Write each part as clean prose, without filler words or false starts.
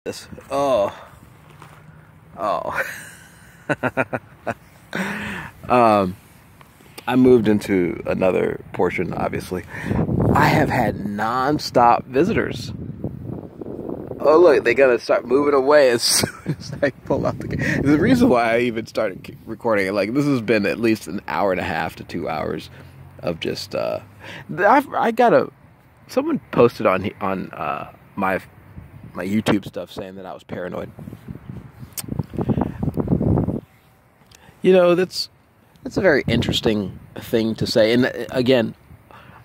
This. Oh. I moved into another portion, obviously. I have had non-stop visitors. Oh, look, they gotta start moving away as soon as I pull out the camera. The reason why I even started recording it, like, this has been at least an hour and a half to 2 hours of just, someone posted on my YouTube stuff saying that I was paranoid. You know, that's a very interesting thing to say. And again,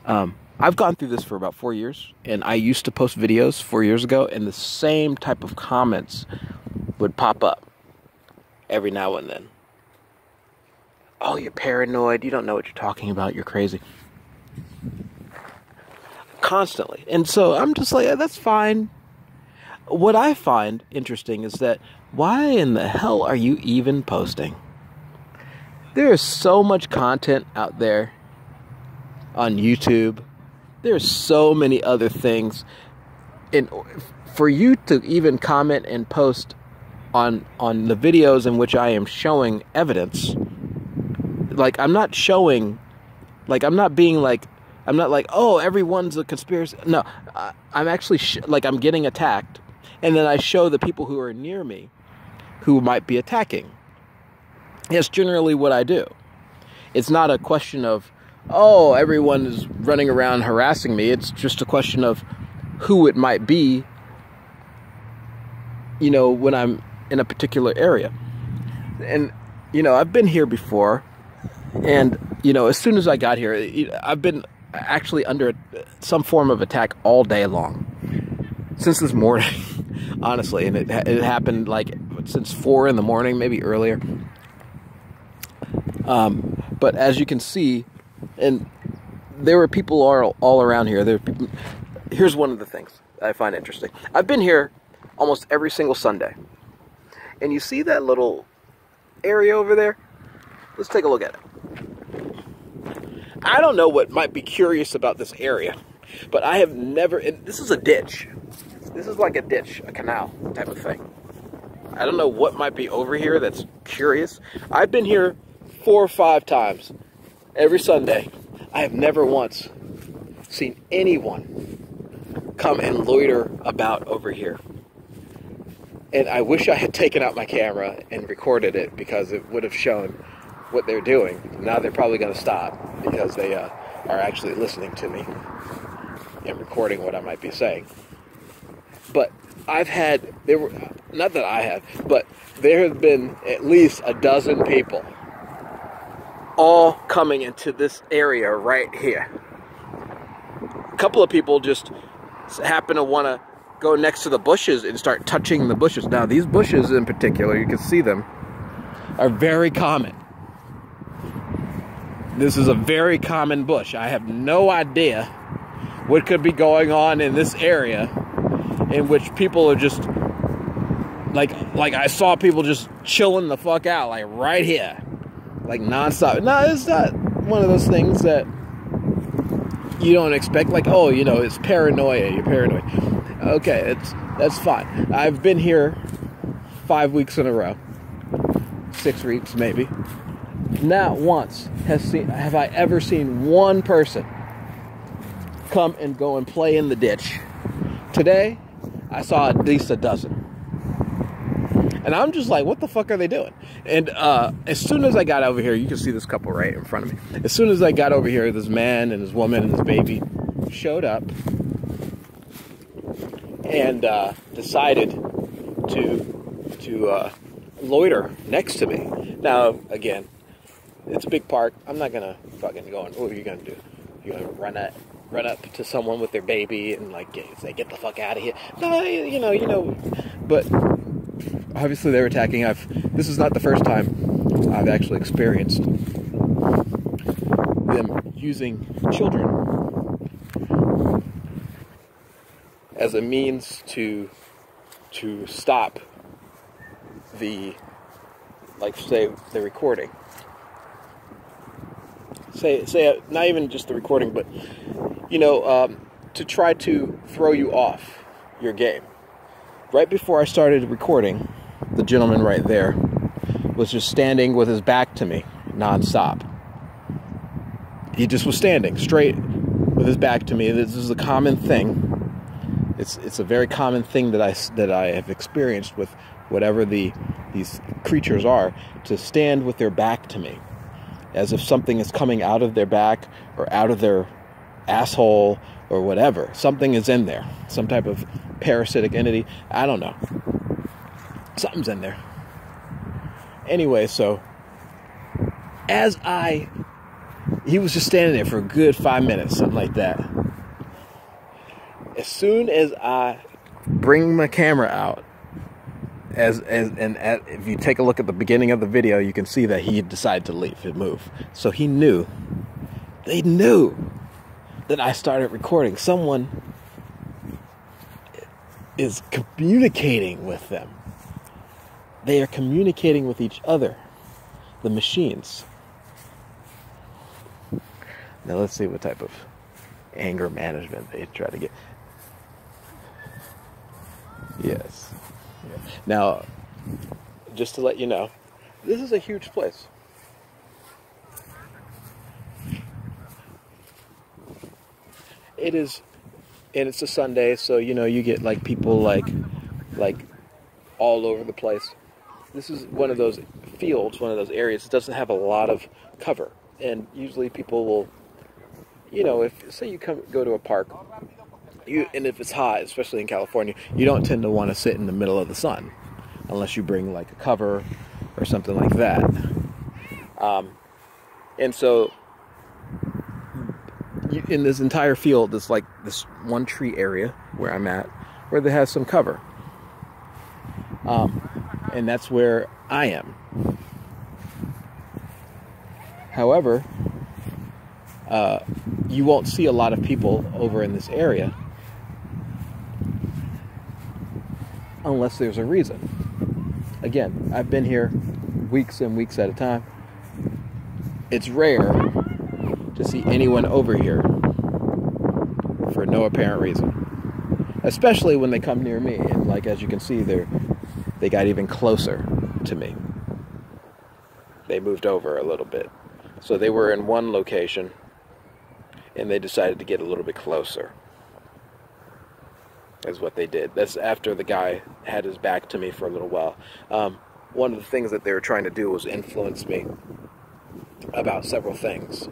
I've gone through this for about 4 years, and I used to post videos 4 years ago, and the same type of comments would pop up every now and then. Oh, you're paranoid. You don't know what you're talking about. You're crazy. Constantly. And so I'm just like, that's fine. What I find interesting is that why in the hell are you even posting? There is so much content out there on YouTube. There's so many other things. And for you to even comment and post on the videos in which I am showing evidence, like, I'm not showing, like, I'm not like, oh, everyone's a conspiracy. No, I'm actually, I'm getting attacked. And then I show the people who are near me who might be attacking. That's generally what I do. It's not a question of, oh, everyone is running around harassing me. It's just a question of who it might be, you know, when I'm in a particular area. And, you know, I've been here before. And, you know, as soon as I got here, I've been actually under some form of attack all day long. Since this morning, honestly. And it happened, like, since 4 in the morning, maybe earlier. But as you can see, and there were people all around here. Here's one of the things I find interesting. I've been here almost every single Sunday. And you see that little area over there? Let's take a look at it. I don't know what might be curious about this area, but I have never, and this is a ditch. This is like a ditch, a canal type of thing. I don't know what might be over here that's curious. I've been here 4 or 5 times every Sunday. I have never once seen anyone come and loiter about over here. And I wish I had taken out my camera and recorded it, because it would have shown what they're doing. Now they're probably going to stop because they are actually listening to me and recording what I might be saying. But not that I have, but there have been at least a dozen people all coming into this area right here. A couple of people just happen to want to go next to the bushes and start touching the bushes. Now, these bushes in particular, you can see them, are very common. This is a very common bush. I have no idea what could be going on in this area in which people are just, like I saw people just chilling the fuck out, like right here. Like nonstop. No, it's not one of those things that you don't expect. Like, oh, you know, it's paranoia. You're paranoid. Okay, that's fine. I've been here 5 weeks in a row. 6 weeks, maybe. Not once have I ever seen one person come and go and play in the ditch. Today, I saw at least a dozen. And I'm just like, what the fuck are they doing? And as soon as I got over here, you can see this couple right in front of me. As soon as I got over here, this man and his woman and his baby showed up and decided to loiter next to me. Now, again, it's a big park. I'm not gonna fucking go and, what are you gonna do? You're gonna run up to someone with their baby and like say, get the fuck out of here? No, you know. But obviously they were attacking. This is not the first time I've actually experienced them using children as a means to stop the, like, say, the recording. Say not even just the recording, but, you know, to try to throw you off your game. right before I started recording, the gentleman right there was just standing with his back to me nonstop. He just was standing straight with his back to me. This is a common thing. It's a very common thing that I have experienced with whatever these creatures are, to stand with their back to me, as if something is coming out of their back or out of their asshole or whatever. Something is in there. Some type of parasitic entity. I don't know. Something's in there. Anyway, so he was just standing there for a good 5 minutes, something like that. As soon as I bring my camera out, if you take a look at the beginning of the video, you can see that he decided to leave and move. So they knew that I started recording. Someone is communicating with them. They are communicating with each other, the machines. Now let's see what type of anger management they try to get. Yes. Yeah. Now, just to let you know, this is a huge place. It is, and it's a Sunday, so you get like people like all over the place. This is one of those fields, one of those areas that doesn't have a lot of cover, and usually people will, if say you go to a park, and if it's hot, especially in California, you don't tend to want to sit in the middle of the sun, unless you bring like a cover or something like that. And so, in this entire field, there's like this one tree area where I'm at, where they have some cover. And that's where I am. However, you won't see a lot of people over in this area unless there's a reason. Again, I've been here weeks and weeks at a time. It's rare to see anyone over here for no apparent reason, especially when they come near me. And like, as you can see, they got even closer to me. They moved over a little bit. So they were in one location, and they decided to get a little bit closer. Is what they did. That's after the guy had his back to me for a little while. One of the things that they were trying to do was influence me about several things.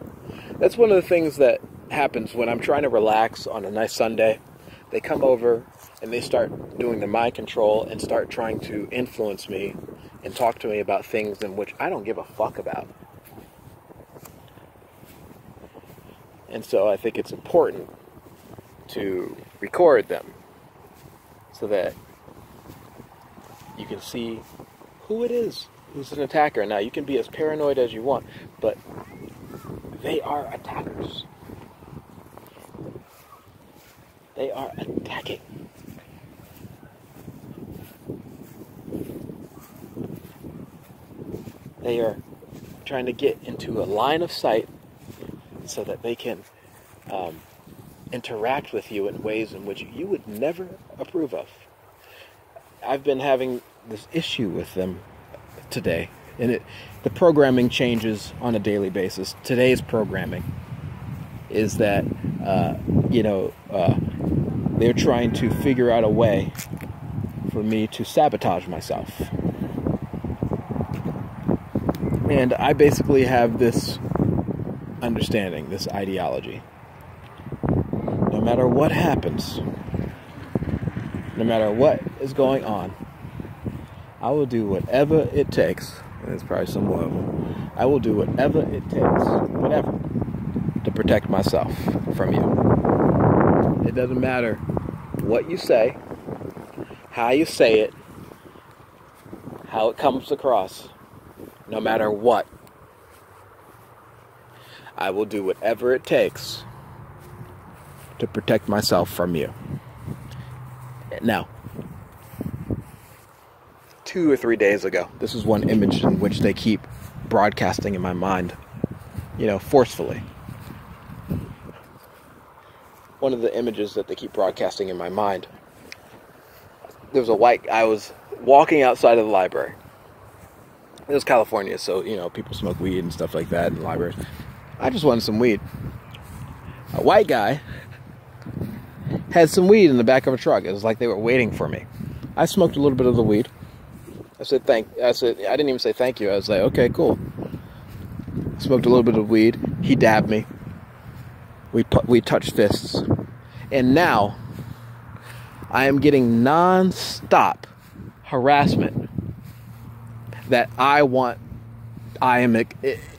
That's one of the things that happens when I'm trying to relax on a nice Sunday. They come over and they start doing the mind control and start trying to influence me and talk to me about things in which I don't give a fuck about. And so I think it's important to record them so that you can see who it is who's an attacker. Now, you can be as paranoid as you want, but they are attackers. They are attacking. They are trying to get into a line of sight so that they can interact with you in ways in which you would never approve of. I've been having this issue with them today, and the programming changes on a daily basis. Today's programming is that they're trying to figure out a way for me to sabotage myself. And I basically have this understanding, this ideology. No matter what happens, no matter what is going on, I will do whatever it takes. There's probably some more of them. I will do whatever it takes, whatever, to protect myself from you. It doesn't matter what you say, how you say it, how it comes across. No matter what, I will do whatever it takes to protect myself from you. Now, 2 or 3 days ago, this is one image in which they keep broadcasting in my mind, forcefully. One of the images that they keep broadcasting in my mind I was walking outside of the library. It was California, so, you know, people smoke weed and stuff like that in libraries. I just wanted some weed. A white guy had some weed in the back of a truck. It was like they were waiting for me. I smoked a little bit of the weed. I didn't even say thank you. I was like, okay, cool. Smoked a little bit of weed. He dabbed me. We touched fists. And now I am getting non-stop harassment that I am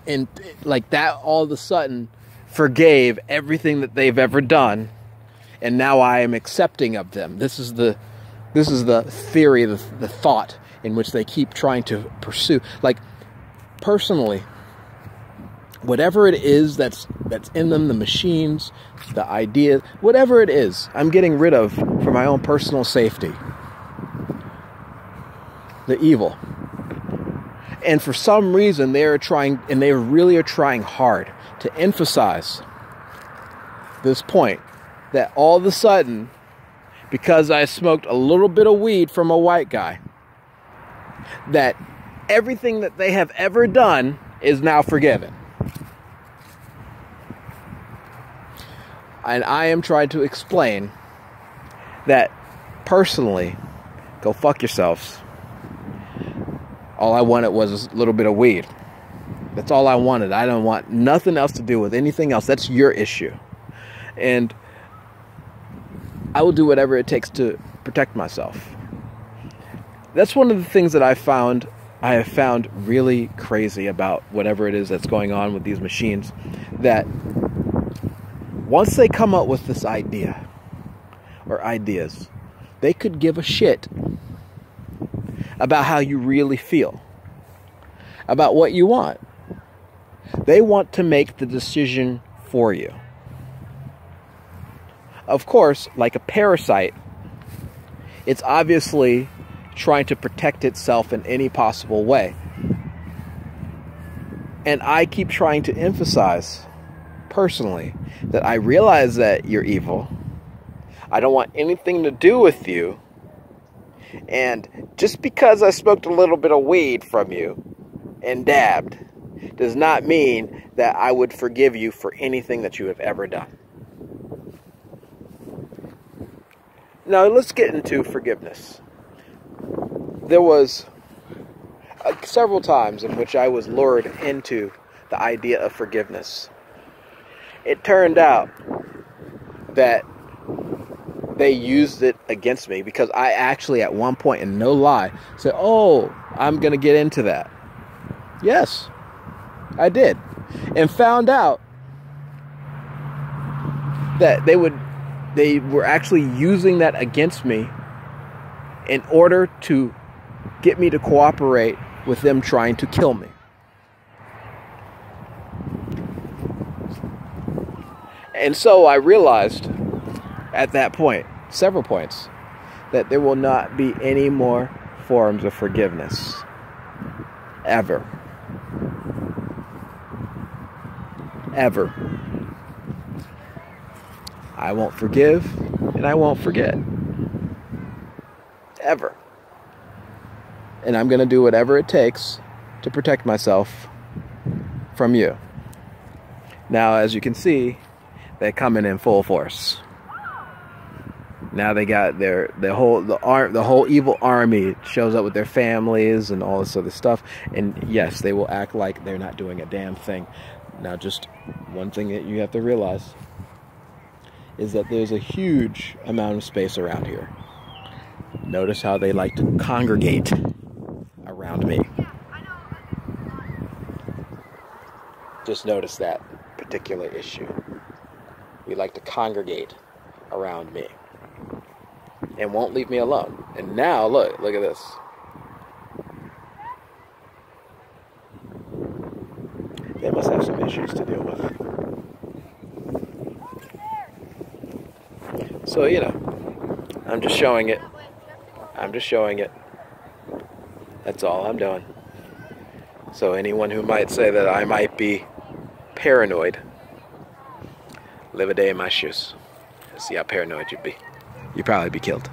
in, like, that all of a sudden forgave everything that they've ever done, and now I am accepting of them. This is the theory, the thought in which they keep trying to pursue. Like, personally, whatever it is that's in them, the machines, the ideas, whatever it is, I'm getting rid of for my own personal safety. The evil. And for some reason, they really are trying hard to emphasize this point that all of a sudden, because I smoked a little bit of weed from a white guy, that everything that they have ever done is now forgiven. And I am trying to explain that, personally, go fuck yourselves. All I wanted was a little bit of weed. That's all I wanted. I don't want nothing else to do with anything else. That's your issue. And I will do whatever it takes to protect myself. That's one of the things that I have found really crazy about whatever it is that's going on with these machines. That once they come up with this idea or ideas, they could give a shit about how you really feel, about what you want. They want to make the decision for you. Of course, like a parasite, it's obviously trying to protect itself in any possible way. And I keep trying to emphasize, personally, that I realize that you're evil. I don't want anything to do with you. And just because I smoked a little bit of weed from you and dabbed does not mean that I would forgive you for anything that you have ever done. Now, let's get into forgiveness. There was several times in which I was lured into the idea of forgiveness. It turned out that they used it against me, because I actually, at one point, and no lie, said, oh, I'm going to get into that. Yes, I did. And found out that they were actually using that against me in order to get me to cooperate with them trying to kill me. And so I realized at that point, several points, that there will not be any more forms of forgiveness. Ever. Ever. I won't forgive, and I won't forget. Ever. And I'm going to do whatever it takes to protect myself from you. Now, as you can see, they're coming in full force. Now they got the whole evil army shows up with their families and all this other stuff. And yes, they will act like they're not doing a damn thing. Now, just one thing that you have to realize is that there's a huge amount of space around here. Notice how they like to congregate around me. Just notice that particular issue. We like to congregate around me and won't leave me alone. And now look at this. They must have some issues to deal with. So, you know, I'm just showing it. I'm just showing it. That's all I'm doing. So anyone who might say that I might be paranoid, live a day in my shoes. See how paranoid you'd be. You'd probably be killed.